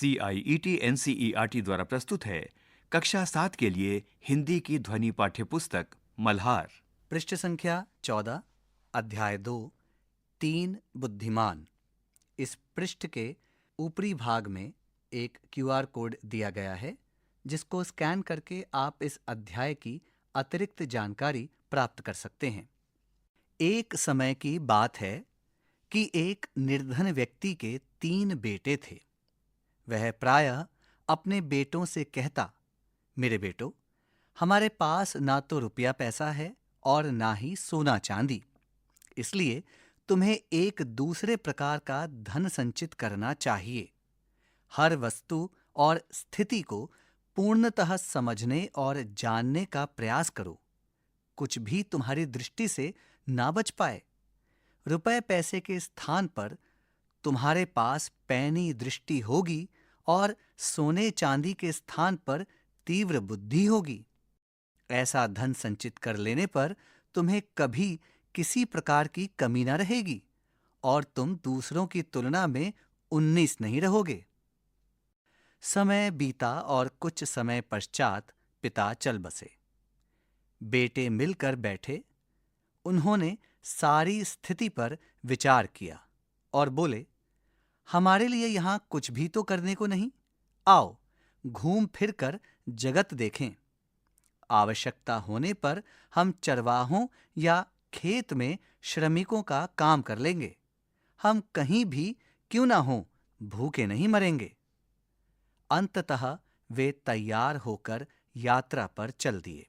CIET NCERT द्वारा प्रस्तुत है कक्षा 7 के लिए हिंदी की ध्वनि पाठ्य पुस्तक मल्हार। पृष्ठ संख्या 14, अध्याय 2, 3 बुद्धिमान। इस पृष्ठ के ऊपरी भाग में एक QR कोड दिया गया है जिसको स्कैन करके आप इस अध्याय की अतिरिक्त जानकारी प्राप्त कर सकते हैं। एक समय की बात है कि एक निर्धन व्यक्ति के 3 बेटे थे। वह प्रायः अपने बेटों से कहता, मेरे बेटो, हमारे पास ना तो रुपया पैसा है और ना ही सोना चांदी, इसलिए तुम्हें एक दूसरे प्रकार का धन संचित करना चाहिए। हर वस्तु और स्थिति को पूर्णतः समझने और जानने का प्रयास करो। कुछ भी तुम्हारी दृष्टि से ना बच पाए। रुपए पैसे के स्थान पर तुम्हारे पास पैनी दृष्टि होगी और सोने चांदी के स्थान पर तीव्र बुद्धि होगी। ऐसा धन संचित कर लेने पर तुम्हें कभी किसी प्रकार की कमी न रहेगी और तुम दूसरों की तुलना में 19 नहीं रहोगे। समय बीता और कुछ समय पश्चात पिता चल बसे। बेटे मिलकर बैठे। उन्होंने सारी स्थिति पर विचार किया और बोले, हमारे लिए यहां कुछ भी तो करने को नहीं। आओ घूम फिर कर जगत देखें। आवश्यकता होने पर हम चरवाहों या खेत में श्रमिकों का काम कर लेंगे। हम कहीं भी क्यों ना हों, भूखे नहीं मरेंगे। अंततः वे तैयार होकर यात्रा पर चल दिए।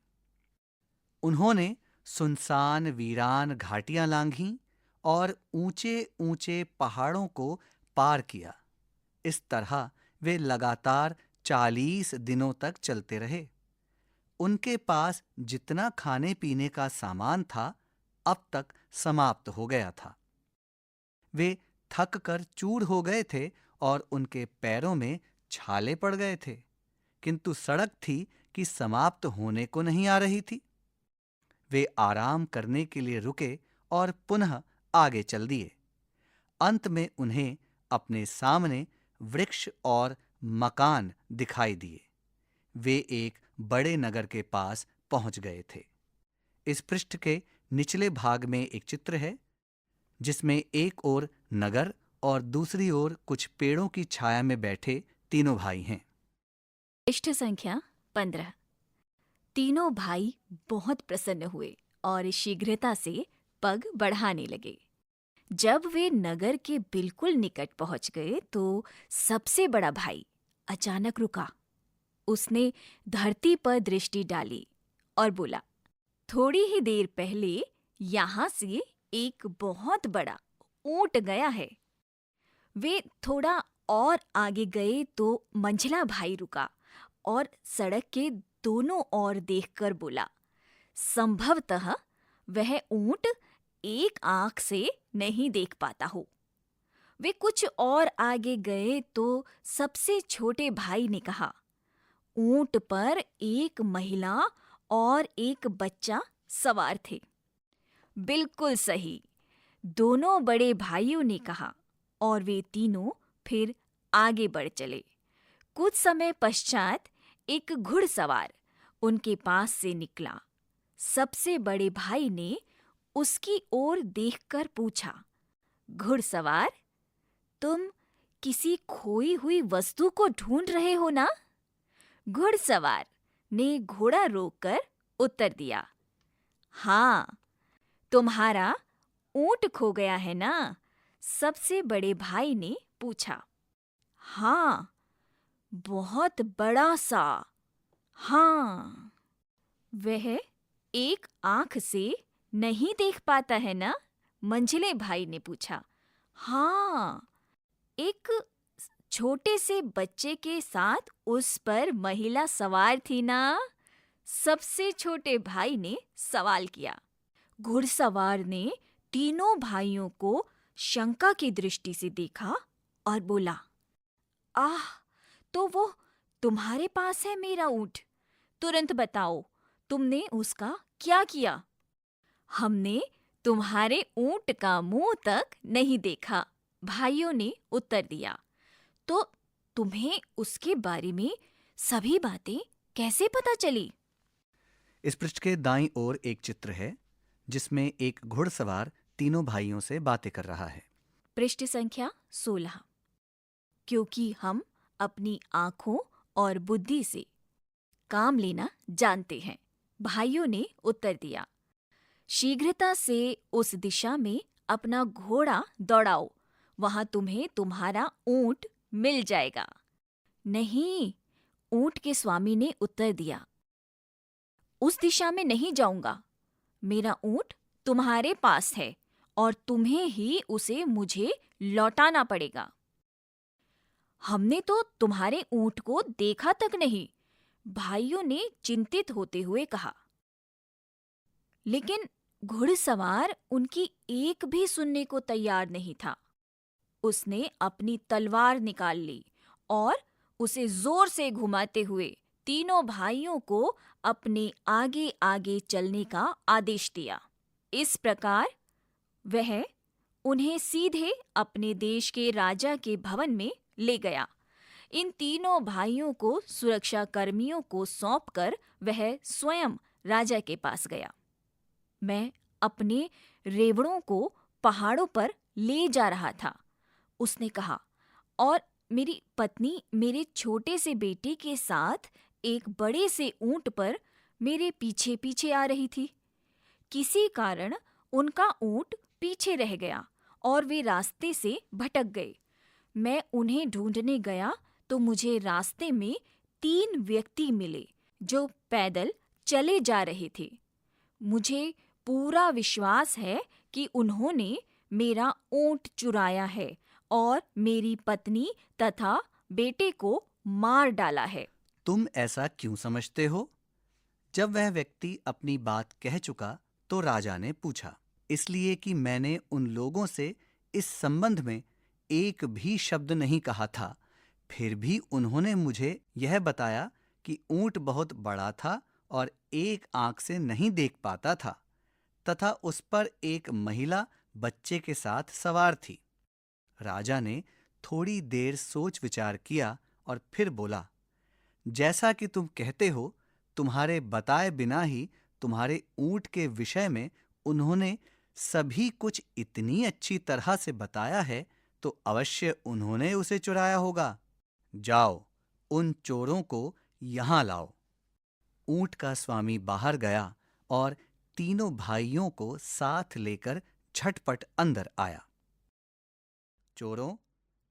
उन्होंने सुनसान वीरान घाटियां लांघीं और ऊंचे ऊंचे पहाड़ों को पार किया। इस तरह वे लगातार 40 दिनों तक चलते रहे। उनके पास जितना खाने पीने का सामान था अब तक समाप्त हो गया था। वे थक कर चूर हो गए थे और उनके पैरों में छाले पड़ गए थे, किंतु सड़क थी कि समाप्त होने को नहीं आ रही थी। वे आराम करने के लिए रुके और पुनः आगे चल दिए। अंत में उन्हें अपने सामने वृक्ष और मकान दिखाई दिए। वे एक बड़े नगर के पास पहुंच गए थे। इस पृष्ठ के निचले भाग में एक चित्र है जिसमें एक ओर नगर और दूसरी ओर कुछ पेड़ों की छाया में बैठे तीनों भाई हैं। पृष्ठ संख्या 15। तीनों भाई बहुत प्रसन्न हुए और शीघ्रता से पग बढ़ाने लगे। जब वे नगर के बिल्कुल निकट पहुंच गए तो सबसे बड़ा भाई अचानक रुका। उसने धरती पर दृष्टि डाली और बोला, थोड़ी ही देर पहले यहां से एक बहुत बड़ा ऊंट गया है। वे थोड़ा और आगे गए तो मंझला भाई रुका और सड़क के दोनों ओर देखकर बोला, संभवतः वह ऊंट एक आंख से नहीं देख पाता हो। वे कुछ और आगे गए तो सबसे छोटे भाई ने कहा, ऊंट पर एक महिला और एक बच्चा सवार थे। बिल्कुल सही, दोनों बड़े भाइयों ने कहा और वे तीनों फिर आगे बढ़ चले। कुछ समय पश्चात एक घुड़सवार उनके पास से निकला। सबसे बड़े भाई ने उसकी ओर देखकर पूछा, घुड़सवार, तुम किसी खोई हुई वस्तु को ढूंढ रहे हो ना? घुड़सवार ने घोड़ा रोककर उत्तर दिया, हाँ। तुम्हारा ऊंट खो गया है ना? सबसे बड़े भाई ने पूछा। हाँ, बहुत बड़ा सा। हाँ। वह एक आंख से नहीं देख पाता है ना? मंझले भाई ने पूछा। हाँ। एक छोटे से बच्चे के साथ उस पर महिला सवार थी ना? सबसे छोटे भाई ने सवाल किया। घुड़सवार ने तीनों भाइयों को शंका की दृष्टि से देखा और बोला, आह, तो वो तुम्हारे पास है मेरा ऊंट। तुरंत बताओ, तुमने उसका क्या किया? हमने तुम्हारे ऊंट का मुंह तक नहीं देखा, भाइयों ने उत्तर दिया। तो तुम्हें उसके बारे में सभी बातें कैसे पता चली? इस पृष्ठ के दाईं ओर एक चित्र है जिसमें एक घुड़सवार तीनों भाइयों से बातें कर रहा है। पृष्ठ संख्या 16। क्योंकि हम अपनी आंखों और बुद्धि से काम लेना जानते हैं, भाइयों ने उत्तर दिया। शीघ्रता से उस दिशा में अपना घोड़ा दौड़ाओ, वहां तुम्हें तुम्हारा ऊंट मिल जाएगा। नहीं, ऊंट के स्वामी ने उत्तर दिया, उस दिशा में नहीं जाऊंगा। मेरा ऊंट तुम्हारे पास है और तुम्हें ही उसे मुझे लौटाना पड़ेगा। हमने तो तुम्हारे ऊंट को देखा तक नहीं, भाइयों ने चिंतित होते हुए कहा। लेकिन घुड़सवार उनकी एक भी सुनने को तैयार नहीं था। उसने अपनी तलवार निकाल ली और उसे जोर से घुमाते हुए तीनों भाइयों को अपने आगे आगे चलने का आदेश दिया। इस प्रकार वह उन्हें सीधे अपने देश के राजा के भवन में ले गया। इन तीनों भाइयों को सुरक्षा कर्मियों को सौंपकर वह स्वयं राजा के पास गया। मैं अपने रेवड़ों को पहाड़ों पर ले जा रहा था, उसने कहा, और मेरी पत्नी मेरे छोटे से बेटे के साथ एक बड़े से ऊंट पर मेरे पीछे पीछे आ रही थी। किसी कारण उनका ऊंट पीछे रह गया और वे रास्ते से भटक गए। मैं उन्हें ढूंढने गया तो मुझे रास्ते में 3 व्यक्ति मिले जो पैदल चले जा रहे थे। मुझे पूरा विश्वास है कि उन्होंने मेरा ऊंट चुराया है और मेरी पत्नी तथा बेटे को मार डाला है। तुम ऐसा क्यों समझते हो? जब वह व्यक्ति अपनी बात कह चुका तो राजा ने पूछा। इसलिए कि मैंने उन लोगों से इस संबंध में एक भी शब्द नहीं कहा था, फिर भी उन्होंने मुझे यह बताया कि ऊंट बहुत बड़ा था और एक आंख से नहीं देख पाता था तथा उस पर एक महिला बच्चे के साथ सवार थी। राजा ने थोड़ी देर सोच विचार किया और फिर बोला, जैसा कि तुम कहते हो, तुम्हारे बताए बिना ही तुम्हारे ऊंट के विषय में उन्होंने सभी कुछ इतनी अच्छी तरह से बताया है तो अवश्य उन्होंने उसे चुराया होगा। जाओ, उन चोरों को यहां लाओ। ऊंट का स्वामी बाहर गया और तीनों भाइयों को साथ लेकर झटपट अंदर आया। चोरों,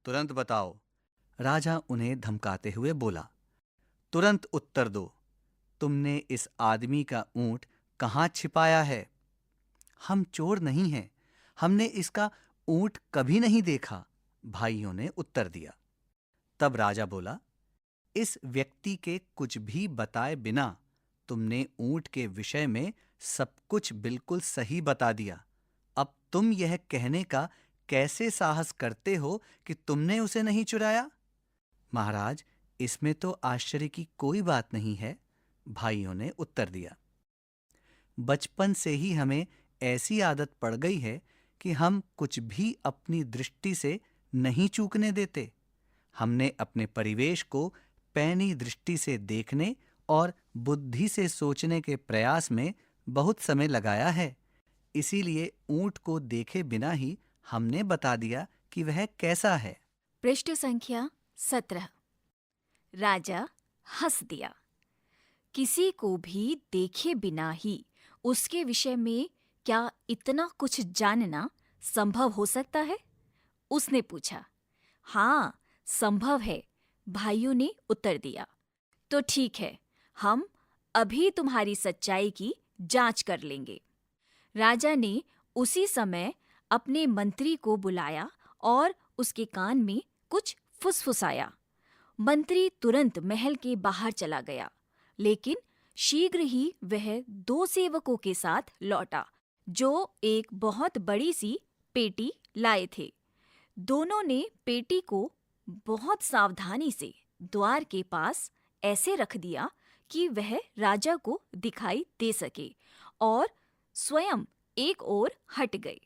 तुरंत बताओ, राजा उन्हें धमकाते हुए बोला। तुरंत उत्तर दो, तुमने इस आदमी का ऊंट कहाँ छिपाया है? हम चोर नहीं हैं, हमने इसका ऊंट कभी नहीं देखा, भाइयों ने उत्तर दिया। तब राजा बोला, इस व्यक्ति के कुछ भी बताए बिना तुमने ऊंट के विषय में सब कुछ बिल्कुल सही बता दिया। अब तुम यह कहने का कैसे साहस करते हो कि तुमने उसे नहीं चुराया? महाराज, इसमें तो आश्चर्य की कोई बात नहीं है, भाइयों ने उत्तर दिया। बचपन से ही हमें ऐसी आदत पड़ गई है कि हम कुछ भी अपनी दृष्टि से नहीं चूकने देते। हमने अपने परिवेश को पैनी दृष्टि से देखने और बुद्धि से सोचने के प्रयास में बहुत समय लगाया है। इसीलिए ऊंट को देखे बिना ही हमने बता दिया कि वह कैसा है। पृष्ठ संख्या 17। राजा हंस दिया। किसी को भी देखे बिना ही उसके विषय में क्या इतना कुछ जानना संभव हो सकता है? उसने पूछा। हाँ, संभव है, भाइयों ने उत्तर दिया। तो ठीक है, हम अभी तुम्हारी सच्चाई की जांच कर लेंगे। राजा ने उसी समय अपने मंत्री को बुलाया और उसके कान में कुछ फुसफुसाया। मंत्री तुरंत महल के बाहर चला गया, लेकिन शीघ्र ही वह 2 सेवकों के साथ लौटा जो एक बहुत बड़ी सी पेटी लाए थे। दोनों ने पेटी को बहुत सावधानी से द्वार के पास ऐसे रख दिया कि वह राजा को दिखाई दे सके और स्वयं एक ओर हट गए।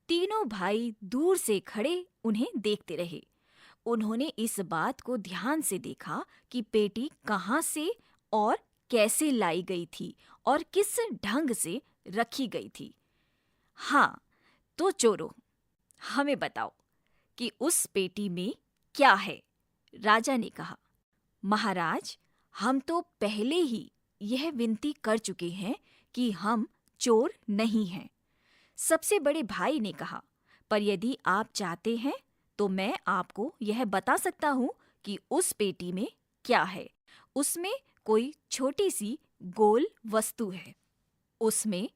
तीनों भाई दूर से खड़े उन्हें देखते रहे। उन्होंने इस बात को ध्यान से देखा कि पेटी कहाँ से और कैसे लाई गई थी और किस ढंग से रखी गई थी। हाँ, तो चोरों, हमें बताओ कि उस पेटी में क्या है? राजा ने कहा। महाराज, हम तो पहले ही यह विनती कर चुके हैं कि हम चोर नहीं हैं। सबसे बड़े भाई ने कहा, पर यदि आप चाहते हैं तो मैं आपको यह बता सकता हूँ कि उस पेटी में क्या है। उसमें कोई छोटी सी गोल वस्तु है। उसमें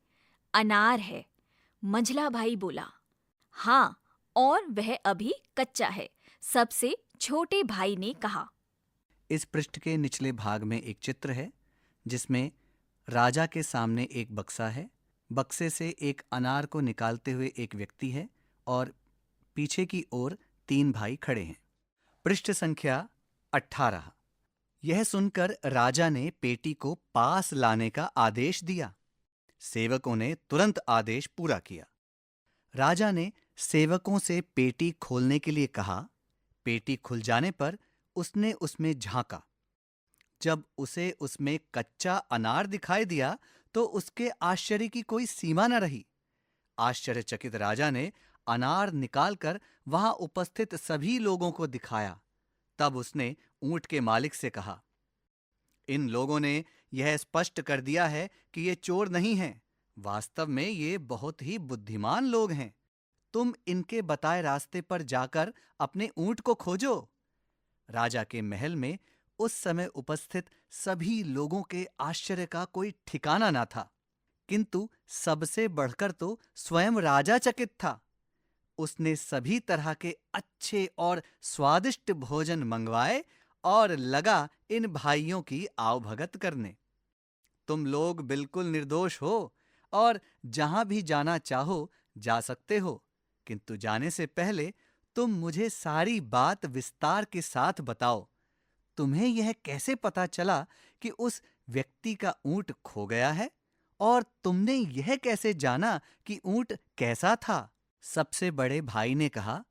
अनार है। मंझला भाई बोला। हाँ, और वह अभी कच्चा है, सबसे छोटे भाई ने कहा। इस पृष्ठ के निचले भाग में एक चित्र है जिसमें राजा के सामने एक बक्सा है। बक्से से एक अनार को निकालते हुए एक व्यक्ति है और पीछे की ओर 3 भाई खड़े हैं। पृष्ठ संख्या 18। यह सुनकर राजा ने पेटी को पास लाने का आदेश दिया। सेवकों ने तुरंत आदेश पूरा किया। राजा ने सेवकों से पेटी खोलने के लिए कहा। पेटी खुल जाने पर उसने उसमें झांका। जब उसे उसमें कच्चा अनार दिखाई दिया तो उसके आश्चर्य की कोई सीमा न रही। आश्चर्यचकित राजा ने अनार निकालकर वहां उपस्थित सभी लोगों को दिखाया। तब उसने ऊंट के मालिक से कहा, इन लोगों ने यह स्पष्ट कर दिया है कि ये चोर नहीं हैं। वास्तव में ये बहुत ही बुद्धिमान लोग हैं। तुम इनके बताए रास्ते पर जाकर अपने ऊंट को खोजो। राजा के महल में उस समय उपस्थित सभी लोगों के आश्चर्य का कोई ठिकाना न था, किंतु सबसे बढ़कर तो स्वयं राजा चकित था। उसने सभी तरह के अच्छे और स्वादिष्ट भोजन मंगवाए और लगा इन भाइयों की आवभगत करने। तुम लोग बिल्कुल निर्दोष हो और जहां भी जाना चाहो जा सकते हो, किंतु जाने से पहले तुम मुझे सारी बात विस्तार के साथ बताओ। तुम्हें यह कैसे पता चला कि उस व्यक्ति का ऊंट खो गया है, और तुमने यह कैसे जाना कि ऊंट कैसा था? सबसे बड़े भाई ने कहा,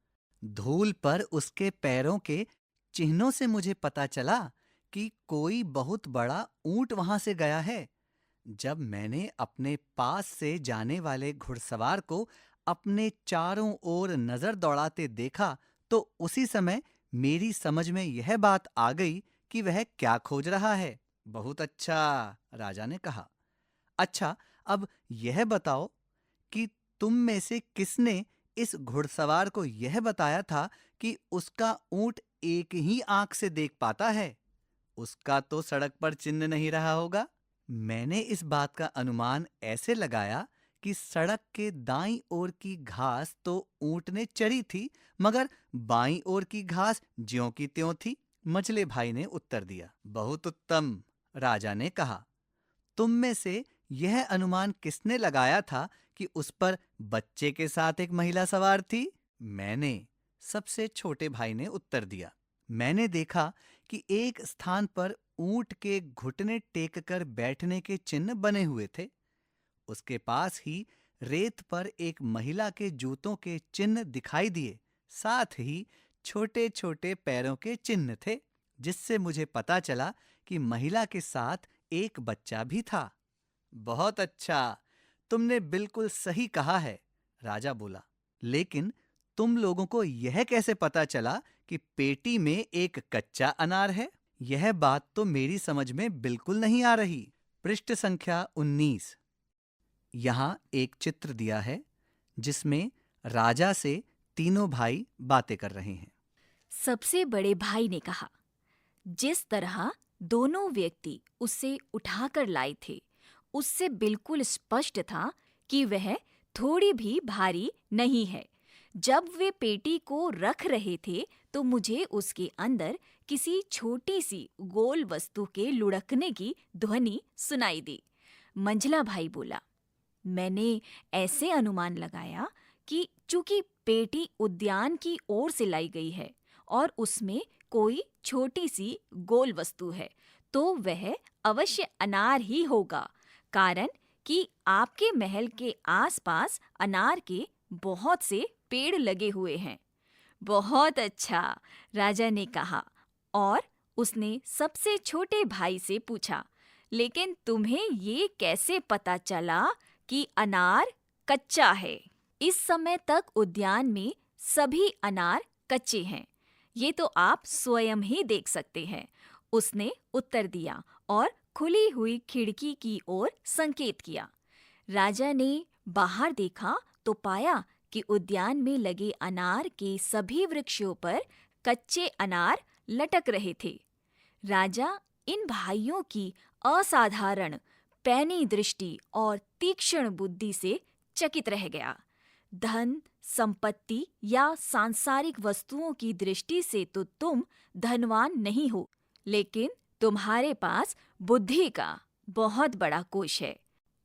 धूल पर उसके पैरों के चिन्हों से मुझे पता चला कि कोई बहुत बड़ा ऊंट वहां से गया है। जब मैंने अपने पास से जाने वाले घुड़सवार को अपने चारों ओर नजर दौड़ाते देखा तो उसी समय मेरी समझ में यह बात आ गई कि वह क्या खोज रहा है। बहुत अच्छा, राजा ने कहा। अच्छा, अब यह बताओ कि तुम में से किसने इस घुड़सवार को यह बताया था कि उसका ऊंट एक ही आंख से देख पाता है? उसका तो सड़क पर चिन्ह नहीं रहा होगा। मैंने इस बात का अनुमान ऐसे लगाया कि सड़क के दाईं ओर की घास तो ऊंट ने चरी थी, मगर बाईं ओर की घास ज्यों की त्यों थी। मझले भाई ने उत्तर दिया। बहुत उत्तम, राजा ने कहा। तुम में से यह अनुमान किसने लगाया था कि उस पर बच्चे के साथ एक महिला सवार थी? मैंने, सबसे छोटे भाई ने उत्तर दिया। मैंने देखा कि एक स्थान पर ऊंट के घुटने टेक कर बैठने के चिन्ह बने हुए थे। उसके पास ही रेत पर एक महिला के जूतों के चिन्ह दिखाई दिए। साथ ही छोटे छोटे पैरों के चिन्ह थे, जिससे मुझे पता चला कि महिला के साथ एक बच्चा भी था। बहुत अच्छा, तुमने बिल्कुल सही कहा है, राजा बोला। लेकिन तुम लोगों को यह कैसे पता चला कि पेटी में एक कच्चा अनार है? यह बात तो मेरी समझ में बिल्कुल नहीं आ रही। पृष्ठ संख्या 19। यहां एक चित्र दिया है जिसमें राजा से तीनों भाई बातें कर रहे हैं। सबसे बड़े भाई ने कहा, जिस तरह दोनों व्यक्ति उसे उठाकर लाए थे, उससे बिल्कुल स्पष्ट था कि वह थोड़ी भी भारी नहीं है। जब वे पेटी को रख रहे थे तो मुझे उसके अंदर किसी छोटी सी गोल वस्तु के लुढ़कने की ध्वनि सुनाई दी। मंझला भाई बोला, मैंने ऐसे अनुमान लगाया कि चूंकि पेटी उद्यान की ओर से लाई गई है और उसमें कोई छोटी सी गोल वस्तु है, तो वह अवश्य अनार ही होगा, कारण कि आपके महल के आसपास अनार के बहुत से पेड़ लगे हुए हैं। बहुत अच्छा, राजा ने कहा और उसने सबसे छोटे भाई से पूछा, लेकिन तुम्हें ये कैसे पता चला कि अनार कच्चा है? इस समय तक उद्यान में सभी अनार कच्चे हैं। ये तो आप स्वयं ही देख सकते हैं, उसने उत्तर दिया और खुली हुई खिड़की की ओर संकेत किया। राजा ने बाहर देखा तो पाया कि उद्यान में लगे अनार के सभी वृक्षों पर कच्चे अनार लटक रहे थे। राजा इन भाइयों की असाधारण पैनी दृष्टि और तीक्ष्ण बुद्धि से चकित रह गया। धन, संपत्ति या सांसारिक वस्तुओं की दृष्टि से तो तुम धनवान नहीं हो, लेकिन तुम्हारे पास बुद्धि का बहुत बड़ा कोश है,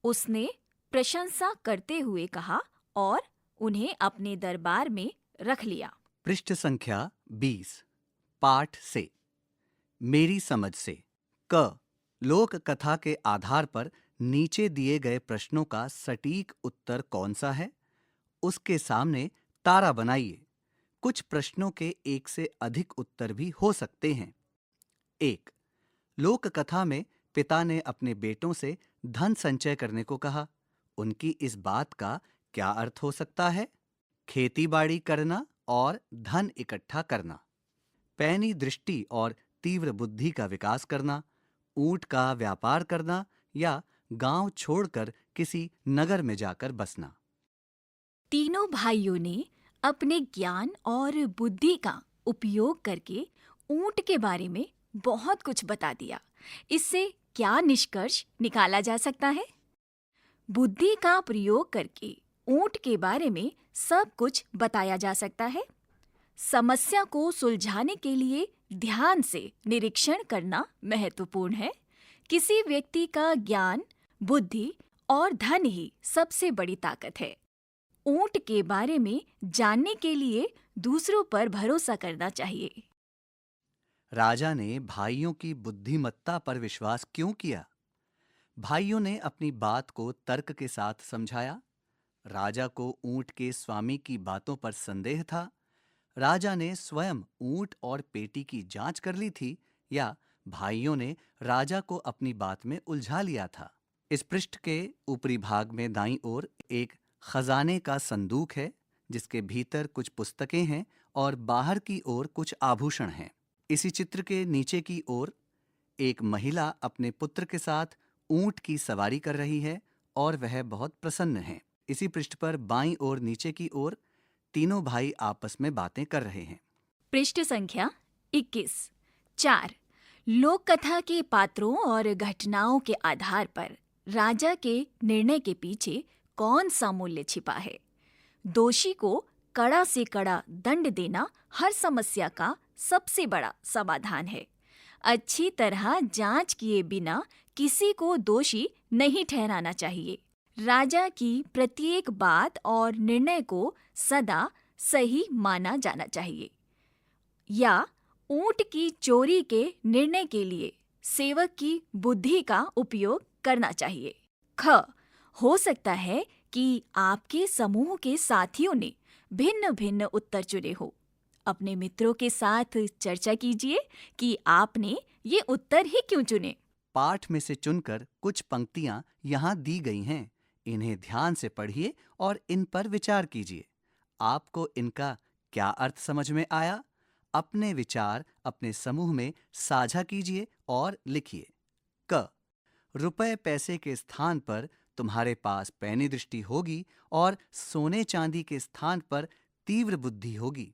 उसने प्रशंसा करते हुए कहा और उन्हें अपने दरबार में रख लिया। पृष्ठ संख्या 20 पाठ से। मेरी समझ से। क लोक कथा के आधार पर नीचे दिए गए प्रश्नों का सटीक उत्तर कौन सा है? उसके सामने तारा बनाइए। कुछ प्रश्नों के एक से अधिक उत्तर भी हो सकते हैं। 1. लोक कथा में पिता ने अपने बेटों से धन संचय करने को कहा। उनकी इस बात का क्या अर्थ हो सकता है? खेती बाड़ी करना और धन इकट्ठा करना, पैनी दृष्टि और तीव्र बुद्धि का विकास करना, ऊंट का व्यापार करना या गांव छोड़कर किसी नगर में जाकर बसना। तीनों भाइयों ने अपने ज्ञान और बुद्धि का उपयोग करके ऊंट के बारे में बहुत कुछ बता दिया। इससे क्या निष्कर्ष निकाला जा सकता है? बुद्धि का प्रयोग करके ऊंट के बारे में सब कुछ बताया जा सकता है। समस्या को सुलझाने के लिए ध्यान से निरीक्षण करना महत्वपूर्ण है। किसी व्यक्ति का ज्ञान, बुद्धि और धन ही सबसे बड़ी ताकत है। ऊंट के बारे में जानने के लिए दूसरों पर भरोसा करना चाहिए। राजा ने भाइयों की बुद्धिमत्ता पर विश्वास क्यों किया? भाइयों ने अपनी बात को तर्क के साथ समझाया। राजा को ऊंट के स्वामी की बातों पर संदेह था। राजा ने स्वयं ऊंट और पेटी की जांच कर ली थी या भाइयों ने राजा को अपनी बात में उलझा लिया था? इस पृष्ठ के ऊपरी भाग में दाईं ओर एक खजाने का संदूक है, जिसके भीतर कुछ पुस्तकें हैं और बाहर की ओर कुछ आभूषण हैं। इसी चित्र के नीचे की ओर एक महिला अपने पुत्र के साथ ऊंट की सवारी कर रही है और वह बहुत प्रसन्न है। इसी पृष्ठ पर बाईं ओर नीचे की ओर तीनों भाई आपस में बातें कर रहे हैं। पृष्ठ संख्या 21। 4. लोक कथा के पात्रों और घटनाओं के आधार पर राजा के निर्णय के पीछे कौन सा मूल्य छिपा है? दोषी को कड़ा से कड़ा दंड देना हर समस्या का सबसे बड़ा समाधान है। अच्छी तरह जांच किए बिना किसी को दोषी नहीं ठहराना चाहिए। राजा की प्रत्येक बात और निर्णय को सदा सही माना जाना चाहिए। या ऊंट की चोरी के निर्णय के लिए सेवक की बुद्धि का उपयोग करना चाहिए। ख. हो सकता है कि आपके समूह के साथियों ने भिन्न भिन्न उत्तर चुने हो। अपने मित्रों के साथ चर्चा कीजिए कि आपने ये उत्तर ही क्यों चुने। पाठ में से चुनकर कुछ पंक्तियां यहाँ दी गई हैं। इन्हें ध्यान से पढ़िए और इन पर विचार कीजिए। आपको इनका क्या अर्थ समझ में आया? अपने विचार अपने समूह में साझा कीजिए और लिखिए। क. रुपए पैसे के स्थान पर तुम्हारे पास पैनी दृष्टि होगी और सोने चांदी के स्थान पर तीव्र बुद्धि होगी।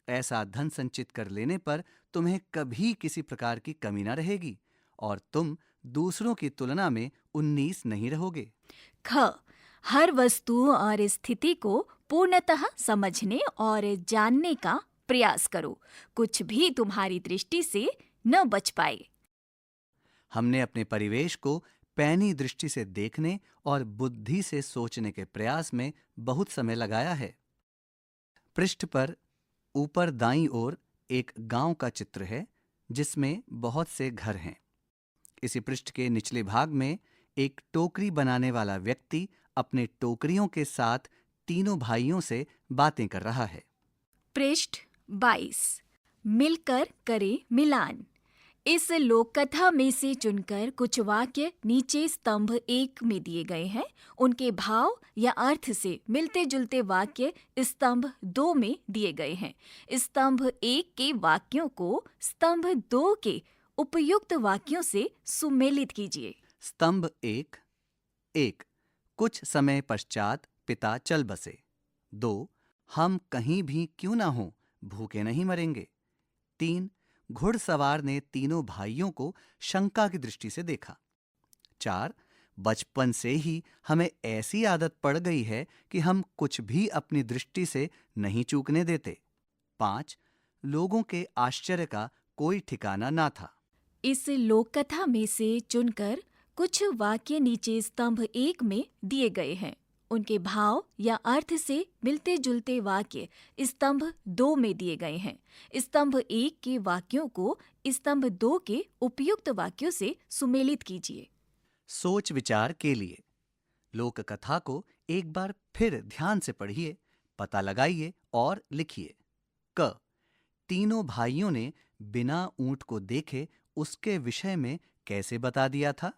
ऐसा धन संचित कर लेने पर तुम्हें कभी किसी प्रकार की कमी न रहेगी और तुम दूसरों की तुलना में 19 नहीं रहोगे। ख. हर वस्तु और स्थिति को पूर्णतः समझने और जानने का प्रयास करो। कुछ भी तुम्हारी दृष्टि से न बच पाए। हमने अपने परिवेश को पैनी दृष्टि से देखने और बुद्धि से सोचने के प्रयास में बहुत समय लगाया है। पृष्ठ पर ऊपर दाईं ओर एक गांव का चित्र है जिसमें बहुत से घर हैं। इसी पृष्ठ के निचले भाग में एक टोकरी बनाने वाला व्यक्ति अपने टोकरियों के साथ तीनों भाइयों से बातें कर रहा है। पृष्ठ 22 मिलकर करे मिलान। इस लोक कथा में से चुनकर कुछ वाक्य नीचे स्तंभ 1 में दिए गए हैं। उनके भाव या अर्थ से मिलते जुलते वाक्य स्तंभ 2 में दिए गए हैं। स्तंभ 1 के वाक्यों को स्तंभ 2 के उपयुक्त वाक्यों से सुमेलित कीजिए। स्तंभ 1 कुछ समय पश्चात पिता चल बसे। 2 हम कहीं भी क्यों ना हों, भूखे नहीं मरेंगे। 3 घुड़सवार ने तीनों भाइयों को शंका की दृष्टि से देखा। 4 बचपन से ही हमें ऐसी आदत पड़ गई है कि हम कुछ भी अपनी दृष्टि से नहीं चूकने देते। 5 लोगों के आश्चर्य का कोई ठिकाना ना था। इस लोक कथा में से चुनकर कुछ वाक्य नीचे स्तंभ 1 में दिए गए हैं। उनके भाव या अर्थ से मिलते जुलते वाक्य स्तंभ 2 में दिए गए हैं। स्तंभ 1 के वाक्यों को स्तंभ 2 के उपयुक्त वाक्यों से सुमेलित कीजिए। सोच विचार के लिए लोक कथा को एक बार फिर ध्यान से पढ़िए, पता लगाइए और लिखिए। क तीनों भाइयों ने बिना ऊंट को देखे उसके विषय में कैसे बता दिया था?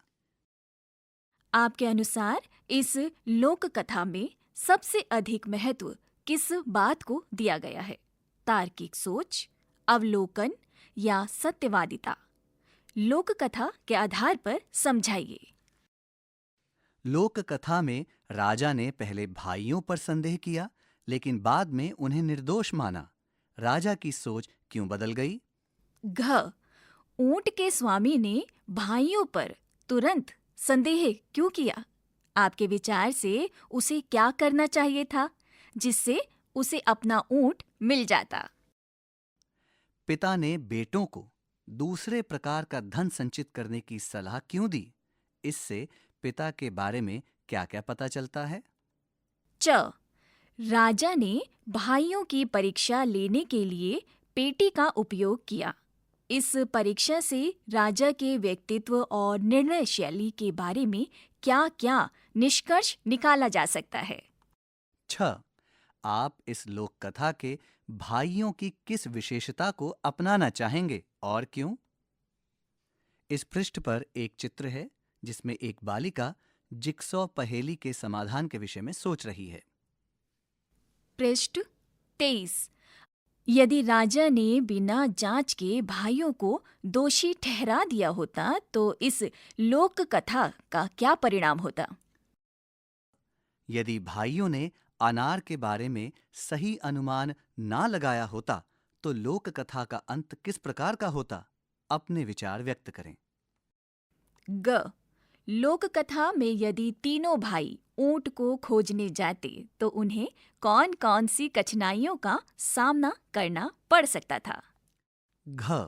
आपके अनुसार इस लोक कथा में सबसे अधिक महत्व किस बात को दिया गया है? तार्किक सोच, अवलोकन या सत्यवादिता? लोक कथा के आधार पर समझाइए। लोक कथा में राजा ने पहले भाइयों पर संदेह किया, लेकिन बाद में उन्हें निर्दोष माना। राजा की सोच क्यों बदल गई? घ ऊंट के स्वामी ने भाइयों पर तुरंत संदेह क्यों किया? आपके विचार से उसे क्या करना चाहिए था जिससे उसे अपना ऊंट मिल जाता? पिता ने बेटों को दूसरे प्रकार का धन संचित करने की सलाह क्यों दी? इससे पिता के बारे में क्या-क्या पता चलता है? च राजा ने भाइयों की परीक्षा लेने के लिए पेटी का उपयोग किया। इस परीक्षा से राजा के व्यक्तित्व और निर्णय शैली के बारे में क्या-क्या निष्कर्ष निकाला जा सकता है? 6 आप इस लोक कथा के भाइयों की किस विशेषता को अपनाना चाहेंगे और क्यों? इस पृष्ठ पर एक चित्र है जिसमें एक बालिका जिक्सॉ पहेली के समाधान के विषय में सोच रही है। पृष्ठ 23 यदि राजा ने बिना जांच के भाइयों को दोषी ठहरा दिया होता तो इस लोक कथा का क्या परिणाम होता? यदि भाइयों ने अनार के बारे में सही अनुमान ना लगाया होता तो लोक कथा का अंत किस प्रकार का होता? अपने विचार व्यक्त करें। ग लोक कथा में यदि तीनों भाई ऊंट को खोजने जाते तो उन्हें कौन-कौन सी कठिनाइयों का सामना करना पड़ सकता था? घ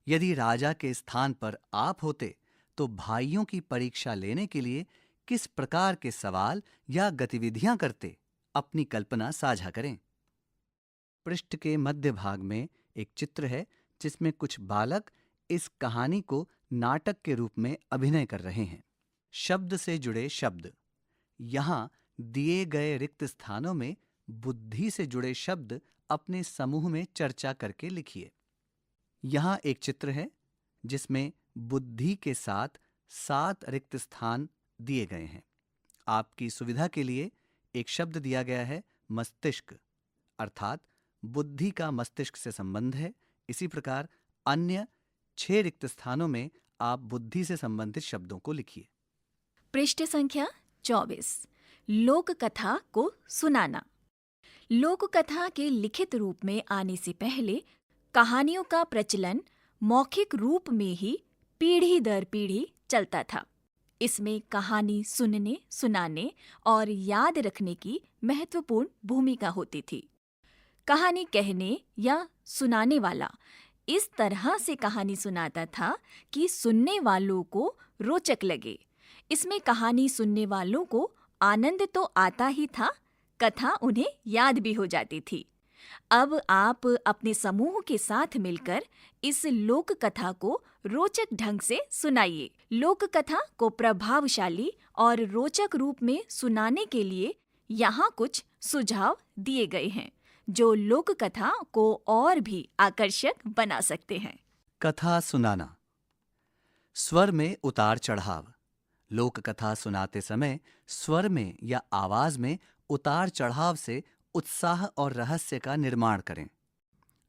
यदि राजा के स्थान पर आप होते तो भाइयों की परीक्षा लेने के लिए किस प्रकार के सवाल या गतिविधियां करते? अपनी कल्पना साझा करें। पृष्ठ के मध्य भाग में एक चित्र है जिसमें कुछ बालक इस कहानी को नाटक के रूप में अभिनय कर रहे हैं। शब्द से जुड़े शब्द। यहाँ दिए गए रिक्त स्थानों में बुद्धि से जुड़े शब्द अपने समूह में चर्चा करके लिखिए। यहाँ एक चित्र है जिसमें बुद्धि के साथ 7 रिक्त स्थान दिए गए हैं। आपकी सुविधा के लिए एक शब्द दिया गया है मस्तिष्क, अर्थात बुद्धि का मस्तिष्क से संबंध है। इसी प्रकार अन्य 6 रिक्त स्थानों में आप बुद्धि से संबंधित शब्दों को लिखिए। पृष्ठ संख्या 24 लोक कथा को सुनाना। लोक कथा के लिखित रूप में आने से पहले कहानियों का प्रचलन मौखिक रूप में ही पीढ़ी दर पीढ़ी चलता था। इसमें कहानी सुनने, सुनाने और याद रखने की महत्वपूर्ण भूमिका होती थी। कहानी कहने या सुनाने वाला इस तरह से कहानी सुनाता था कि सुनने वालों को रोचक लगे। इसमें कहानी सुनने वालों को आनंद तो आता ही था, कथा उन्हें याद भी हो जाती थी। अब आप अपने समूह के साथ मिलकर इस लोक कथा को रोचक ढंग से सुनाइए। लोक कथा को प्रभावशाली और रोचक रूप में सुनाने के लिए यहाँ कुछ सुझाव दिए गए हैं। जो लोक कथा को और भी आकर्षक बना सकते हैं। कथा सुनाना। स्वर में उतार चढ़ाव। लोक कथा सुनाते समय स्वर में या आवाज में उतार चढ़ाव से उत्साह और रहस्य का निर्माण करें।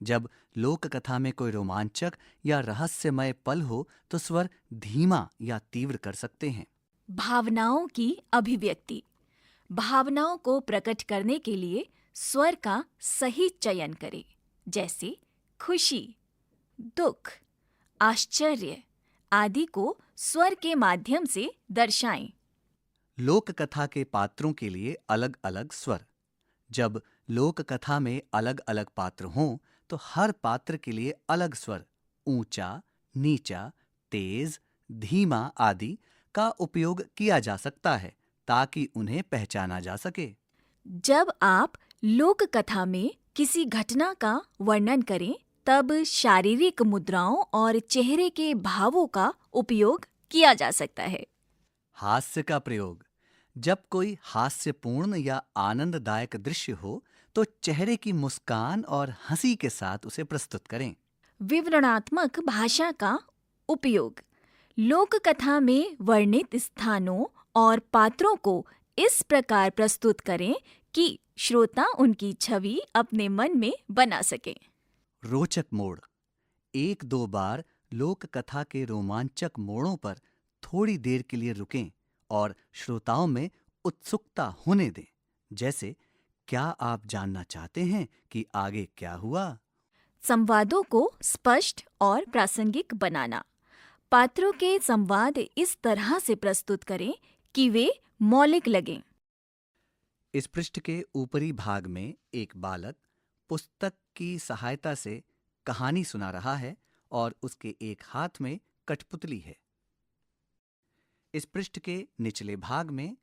जब लोक कथा में कोई रोमांचक या रहस्यमय पल हो तो स्वर धीमा या तीव्र कर सकते हैं। भावनाओं की अभिव्यक्ति। भावनाओं को प्रकट करने के लिए स्वर का सही चयन करें, जैसे खुशी, दुख, आश्चर्य आदि को स्वर के माध्यम से दर्शाएं। लोक कथा के पात्रों के लिए अलग अलग स्वर। जब लोक कथा में अलग अलग पात्र हों तो हर पात्र के लिए अलग स्वर, ऊंचा, नीचा, तेज, धीमा आदि का उपयोग किया जा सकता है ताकि उन्हें पहचाना जा सके। जब आप लोक कथा में किसी घटना का वर्णन करें तब शारीरिक मुद्राओं और चेहरे के भावों का उपयोग किया जा सकता है। हास्य का प्रयोग। जब कोई हास्यपूर्ण या आनंददायक दृश्य हो तो चेहरे की मुस्कान और हंसी के साथ उसे प्रस्तुत करें। विवरणात्मक भाषा का उपयोग। लोक कथा में वर्णित स्थानों और पात्रों को इस प्रकार प्रस्तुत करें कि श्रोता उनकी छवि अपने मन में बना सके। रोचक मोड़। एक दो बार लोक कथा के रोमांचक मोड़ों पर थोड़ी देर के लिए रुकें और श्रोताओं में उत्सुकता होने दें। जैसे, क्या आप जानना चाहते हैं कि आगे क्या हुआ? संवादों को स्पष्ट और प्रासंगिक बनाना। पात्रों के संवाद इस तरह से प्रस्तुत करें कि वे मौलिक लगें। इस पृष्ठ के ऊपरी भाग में एक बालक पुस्तक की सहायता से कहानी सुना रहा है और उसके एक हाथ में कठपुतली है। इस पृष्ठ के निचले भाग में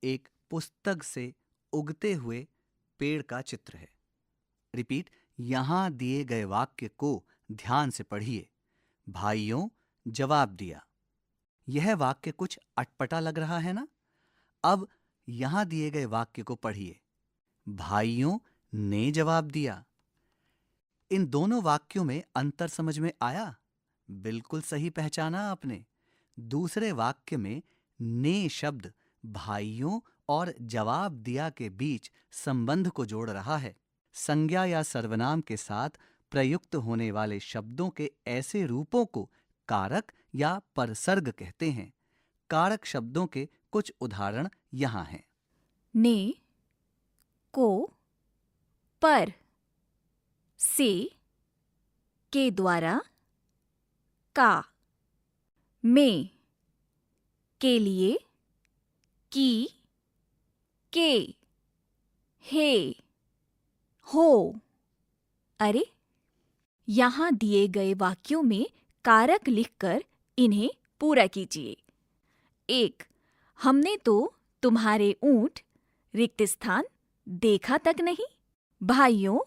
एक पुस्तक से उगते हुए पेड़ का चित्र है। रिपीट, यहां दिए गए वाक्य को ध्यान से पढ़िए। भाइयों, जवाब दिया। यह वाक्य कुछ अटपटा लग रहा है ना? अब यहां दिए गए वाक्य को पढ़िए। भाइयों ने जवाब दिया। इन दोनों वाक्यों में अंतर समझ में आया? बिल्कुल सही पहचाना आपने। दूसरे वाक्य में ने शब्द भाइयों और जवाब दिया के बीच संबंध को जोड़ रहा है। संज्ञा या सर्वनाम के साथ प्रयुक्त होने वाले शब्दों के ऐसे रूपों को कारक या परसर्ग कहते हैं। कारक शब्दों के कुछ उदाहरण यहाँ हैं। ने, को, पर, से, के द्वारा, का, में, के लिए, की, के, हे, हो। अरे, यहाँ दिए गए वाक्यों में कारक लिखकर इन्हें पूरा कीजिए। 1. हमने तो तुम्हारे ऊंट रिक्त स्थान देखा तक नहीं। भाइयों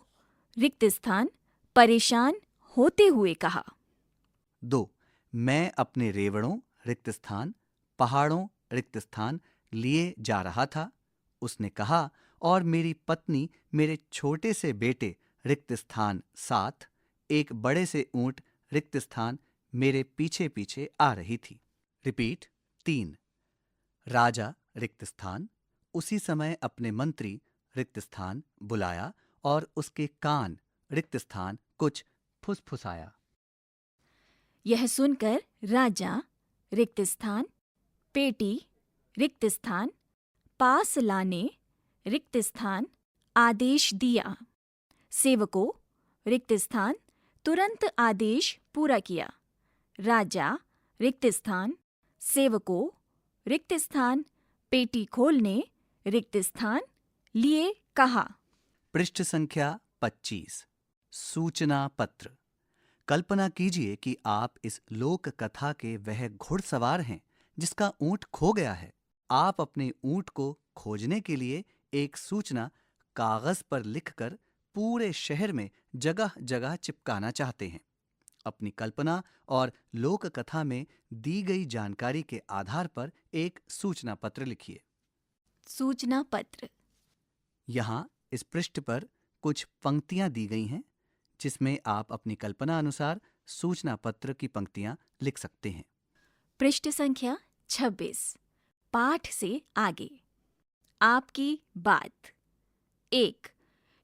रिक्त स्थान परेशान होते हुए कहा। 2. मैं अपने रेवड़ों रिक्त स्थान पहाड़ों रिक्त स्थान लिए जा रहा था। उसने कहा, और मेरी पत्नी मेरे छोटे से बेटे रिक्त स्थान साथ एक बड़े से ऊंट रिक्त स्थान मेरे पीछे पीछे आ रही थी। रिपीट। 3. राजा रिक्त स्थान उसी समय अपने मंत्री रिक्त स्थान बुलाया और उसके कान रिक्त स्थान कुछ फुसफुसाया। यह सुनकर राजा रिक्त स्थान पेटी रिक्त स्थान पास लाने रिक्त स्थान आदेश दिया। सेवकों रिक्त स्थान तुरंत आदेश पूरा किया। राजा रिक्त स्थान सेवकों रिक्त स्थान पेटी खोलने रिक्त स्थान लिए कहा। पृष्ठ संख्या 25। सूचना पत्र। कल्पना कीजिए कि आप इस लोक कथा के वह घुड़सवार हैं जिसका ऊंट खो गया है। आप अपने ऊंट को खोजने के लिए एक सूचना कागज पर लिखकर पूरे शहर में जगह जगह चिपकाना चाहते हैं। अपनी कल्पना और लोक कथा में दी गई जानकारी के आधार पर एक सूचना पत्र लिखिए। सूचना पत्र। यहाँ इस पृष्ठ पर कुछ पंक्तियां दी गई हैं जिसमें आप अपनी कल्पना अनुसार सूचना पत्र की पंक्तियां लिख सकते हैं। पृष्ठ संख्या 26। पाठ से आगे। आपकी बात। 1।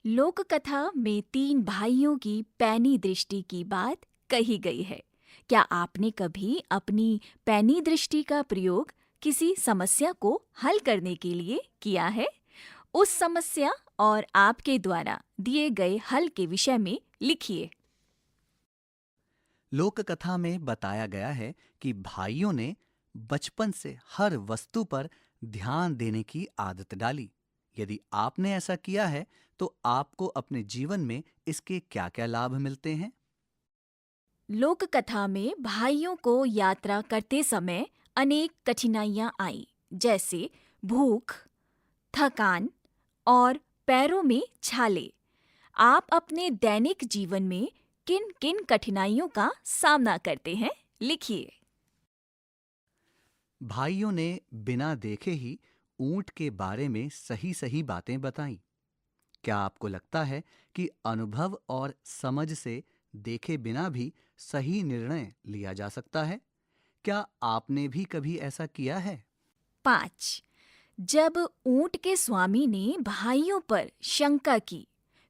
लोक कथा में 3 भाइयों की पैनी दृष्टि की बात कही गई है। क्या आपने कभी अपनी पैनी दृष्टि का प्रयोग किसी समस्या को हल करने के लिए किया है? उस समस्या और आपके द्वारा दिए गए हल के विषय में लिखिए। लोक कथा में बताया गया है कि भाइयों ने बचपन से हर वस्तु पर ध्यान देने की आदत डाली। यदि आपने ऐसा किया है तो आपको अपने जीवन में इसके क्या-क्या लाभ मिलते हैं? लोक कथा में भाइयों को यात्रा करते समय अनेक कठिनाइयां आई, जैसे भूख, थकान और पैरों में छाले। आप अपने दैनिक जीवन में किन किन कठिनाइयों का सामना करते हैं? लिखिए। भाइयों ने बिना देखे ही ऊंट के बारे में सही सही बातें बताईं। क्या आपको लगता है कि अनुभव और समझ से देखे बिना भी सही निर्णय लिया जा सकता है? क्या आपने भी कभी ऐसा किया है? 5। जब ऊंट के स्वामी ने भाइयों पर शंका की,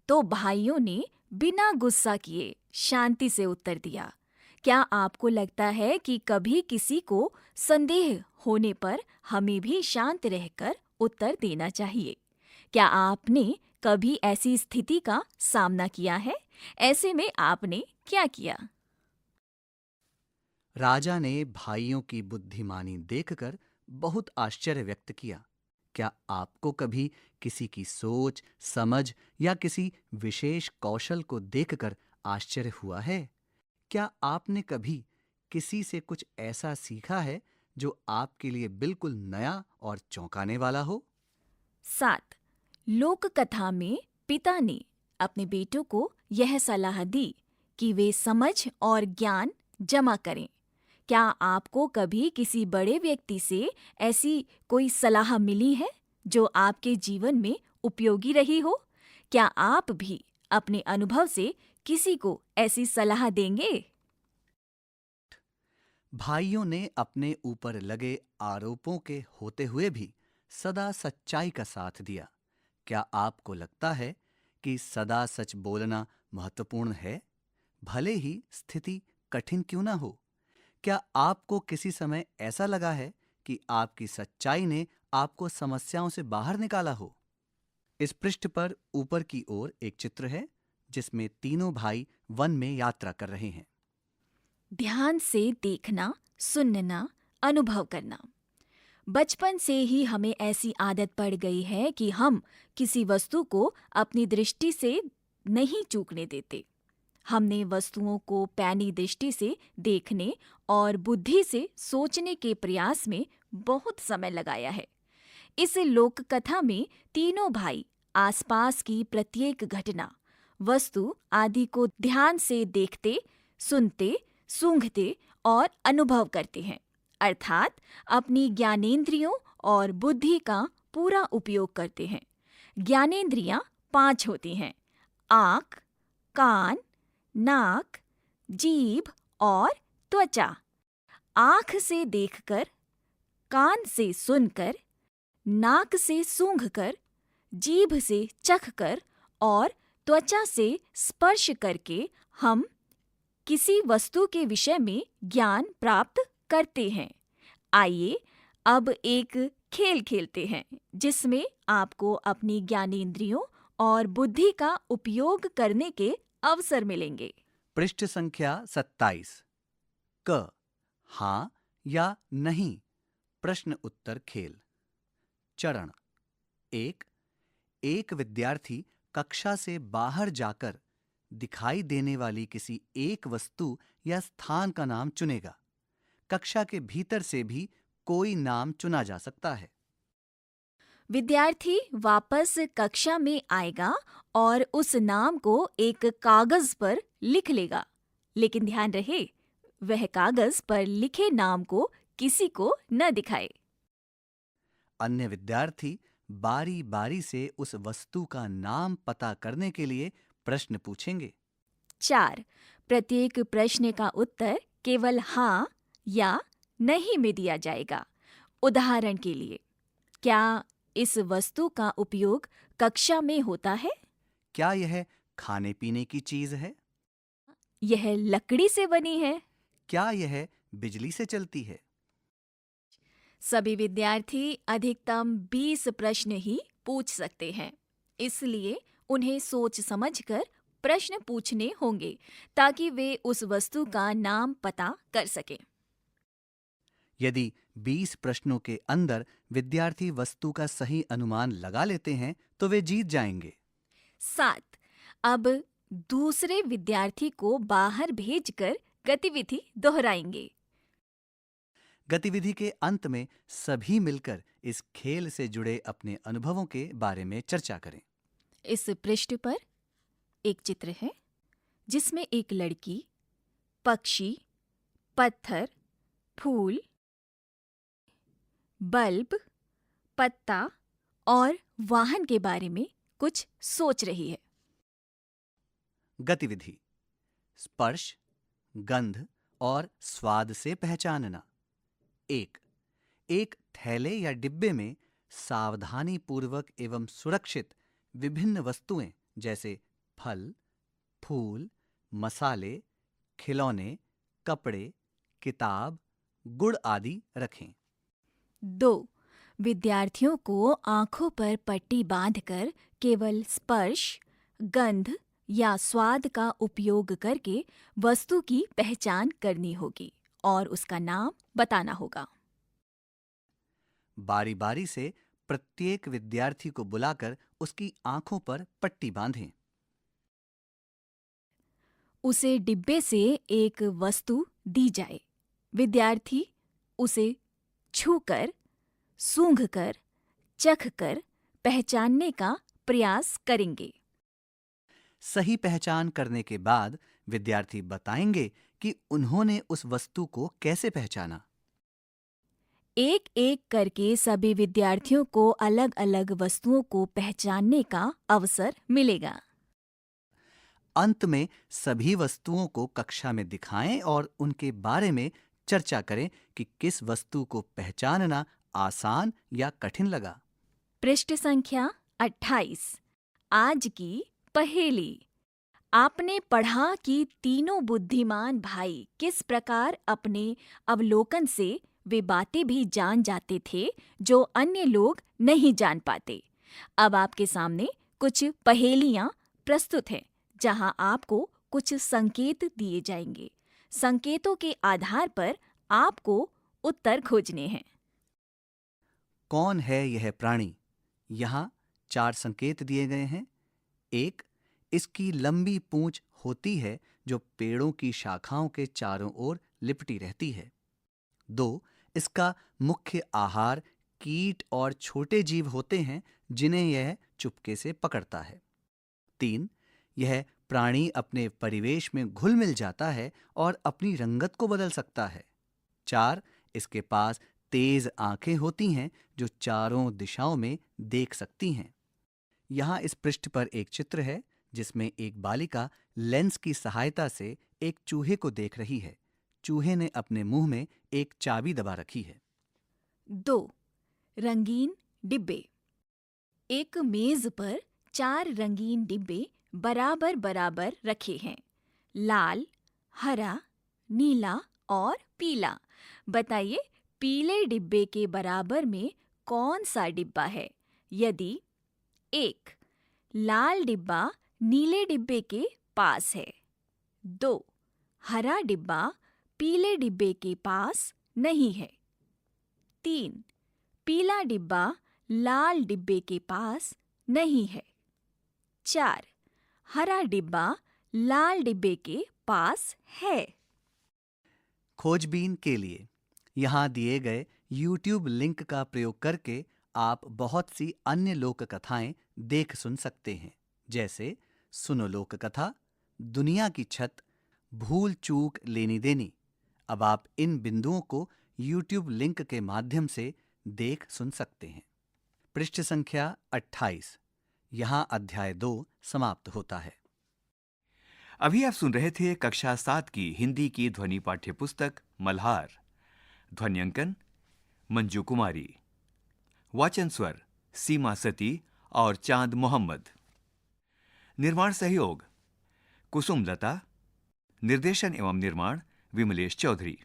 तो भाइयों ने बिना गुस्सा किए शांति से उत्तर दिया। क्या आपको लगता है कि कभी किसी को संदेह होने पर हमें भी शांत रहकर उत्तर देना चाहिए? क्या आपने कभी ऐसी स्थिति का सामना किया है? ऐसे में आपने क्या किया? राजा ने भाइयों की बुद्धिमानी देखकर बहुत आश्चर्य व्यक्त किया। क्या आपको कभी किसी की सोच, समझ या किसी विशेष कौशल को देखकर आश्चर्य हुआ है? क्या आपने कभी किसी से कुछ ऐसा सीखा है जो आपके लिए बिल्कुल नया और चौंकाने वाला हो? 7। लोक कथा में पिता ने अपने बेटों को यह सलाह दी कि वे समझ और ज्ञान जमा करें। क्या आपको कभी किसी बड़े व्यक्ति से ऐसी कोई सलाह मिली है जो आपके जीवन में उपयोगी रही हो? क्या आप भी अपने अनुभव से किसी को ऐसी सलाह देंगे? भाइयों ने अपने ऊपर लगे आरोपों के होते हुए भी सदा सच्चाई का साथ दिया। क्या आपको लगता है कि सदा सच बोलना महत्वपूर्ण है, भले ही स्थिति कठिन क्यों ना हो? क्या आपको किसी समय ऐसा लगा है कि आपकी सच्चाई ने आपको समस्याओं से बाहर निकाला हो? इस पृष्ठ पर ऊपर की ओर एक चित्र है जिसमें तीनों भाई वन में यात्रा कर रहे हैं। ध्यान से देखना, सुनना, अनुभव करना। बचपन से ही हमें ऐसी आदत पड़ गई है कि हम किसी वस्तु को अपनी दृष्टि से नहीं चूकने देते। हमने वस्तुओं को पैनी दृष्टि से देखने और बुद्धि से सोचने के प्रयास में बहुत समय लगाया है। इस लोक कथा में तीनों भाई आसपास की प्रत्येक घटना, वस्तु आदि को ध्यान से देखते, सुनते, सूंघते और अनुभव करते हैं, अर्थात अपनी ज्ञानेंद्रियों और बुद्धि का पूरा उपयोग करते हैं। ज्ञानेंद्रियां 5 होती हैं: आँख, कान, नाक, जीभ और त्वचा। आँख से देखकर, कान से सुनकर, नाक से सूंघकर, जीभ से चखकर और त्वचा से स्पर्श करके हम किसी वस्तु के विषय में ज्ञान प्राप्त करते हैं। आइए अब एक खेल खेलते हैं जिसमें आपको अपनी ज्ञानेंद्रियों और बुद्धि का उपयोग करने के अवसर मिलेंगे। पृष्ठ संख्या 27। क, हाँ या नहीं प्रश्न उत्तर खेल। चरण 1। एक विद्यार्थी कक्षा से बाहर जाकर दिखाई देने वाली किसी एक वस्तु या स्थान का नाम चुनेगा। कक्षा के भीतर से भी कोई नाम चुना जा सकता है। विद्यार्थी वापस कक्षा में आएगा और उस नाम को एक कागज पर लिख लेगा, लेकिन ध्यान रहे वह कागज पर लिखे नाम को किसी को न दिखाए। अन्य विद्यार्थी बारी बारी से उस वस्तु का नाम पता करने के लिए प्रश्न पूछेंगे। 4. प्रत्येक प्रश्न का उत्तर केवल हाँ या नहीं में दिया जाएगा। उदाहरण के लिए, क्या इस वस्तु का उपयोग कक्षा में होता है? क्या यह खाने पीने की चीज है? यह लकड़ी से बनी है? क्या यह बिजली से चलती है? सभी विद्यार्थी अधिकतम 20 प्रश्न ही पूछ सकते हैं, इसलिए उन्हें सोच समझकर प्रश्न पूछने होंगे ताकि वे उस वस्तु का नाम पता कर सकें। यदि 20 प्रश्नों के अंदर विद्यार्थी वस्तु का सही अनुमान लगा लेते हैं तो वे जीत जाएंगे। 7. अब दूसरे विद्यार्थी को बाहर भेजकर गतिविधि दोहराएंगे। गतिविधि के अंत में सभी मिलकर इस खेल से जुड़े अपने अनुभवों के बारे में चर्चा करें। इस पृष्ठ पर एक चित्र है जिसमें एक लड़की, पक्षी, पत्थर, फूल, बल्ब, पत्ता और वाहन के बारे में कुछ सोच रही है। गतिविधि: स्पर्श, गंध और स्वाद से पहचानना। 1. एक थैले या डिब्बे में सावधानी पूर्वक एवं सुरक्षित विभिन्न वस्तुएं जैसे फल, फूल, मसाले, खिलौने, कपड़े, किताब, गुड़ आदि रखें। 2. विद्यार्थियों को आंखों पर पट्टी बांधकर केवल स्पर्श, गंध या स्वाद का उपयोग करके वस्तु की पहचान करनी होगी और उसका नाम बताना होगा। बारी बारी से प्रत्येक विद्यार्थी को बुलाकर उसकी आंखों पर पट्टी बांधें। उसे डिब्बे से एक वस्तु दी जाए। विद्यार्थी उसे छूकर, सूंघकर, चखकर पहचानने का प्रयास करेंगे। सही पहचान करने के बाद विद्यार्थी बताएंगे कि उन्होंने उस वस्तु को कैसे पहचाना। एक एक करके सभी विद्यार्थियों को अलग अलग वस्तुओं को पहचानने का अवसर मिलेगा। अंत में सभी वस्तुओं को कक्षा में दिखाएं और उनके बारे में चर्चा करें कि किस वस्तु को पहचानना आसान या कठिन लगा। पृष्ठ संख्या 28। आज की पहेली। आपने पढ़ा कि तीनों बुद्धिमान भाई किस प्रकार अपने अवलोकन से वे बातें भी जान जाते थे जो अन्य लोग नहीं जान पाते। अब आपके सामने कुछ पहेलियां प्रस्तुत हैं जहां आपको कुछ संकेत दिए जाएंगे। संकेतों के आधार पर आपको उत्तर खोजने हैं। कौन है यह प्राणी? यहाँ 4 संकेत दिए गए हैं। 1. इसकी लंबी पूंछ होती है जो पेड़ों की शाखाओं के चारों ओर लिपटी रहती है। 2. इसका मुख्य आहार कीट और छोटे जीव होते हैं जिन्हें यह चुपके से पकड़ता है। 3. यह प्राणी अपने परिवेश में घुल मिल जाता है और अपनी रंगत को बदल सकता है। 4. इसके पास तेज आंखें होती हैं जो चारों दिशाओं में देख सकती हैं। यहाँ इस पृष्ठ पर एक चित्र है जिसमें एक बालिका लेंस की सहायता से एक चूहे को देख रही है। चूहे ने अपने मुंह में एक चाबी दबा रखी है। 2. रंगीन डिब्बे। एक मेज पर 4 रंगीन डिब्बे बराबर बराबर रखे हैं। लाल, हरा, नीला और पीला। बताइए पीले डिब्बे के बराबर में कौन सा डिब्बा है? यदि 1. लाल डिब्बा नीले डिब्बे के पास है। 2. हरा डिब्बा पीले डिब्बे के पास नहीं है। 3. पीला डिब्बा लाल डिब्बे के पास नहीं है। 4. हरा डिब्बा लाल डिब्बे के पास है। खोजबीन के लिए यहाँ दिए गए YouTube लिंक का प्रयोग करके आप बहुत सी अन्य लोक कथाएं देख सुन सकते हैं, जैसे सुनो लोक कथा, दुनिया की छत, भूल चूक लेनी देनी। अब आप इन बिंदुओं को YouTube लिंक के माध्यम से देख सुन सकते हैं। पृष्ठ संख्या 28। यहाँ अध्याय 2 समाप्त होता है। अभी आप सुन रहे थे कक्षा 7 की हिंदी की ध्वनि पाठ्य पुस्तक मल्हार। ध्वन्यांकन मंजू कुमारी। वाचन स्वर सीमा सती और चांद मोहम्मद। निर्माण सहयोग कुसुम लता। निर्देशन एवं निर्माण विमलेश चौधरी।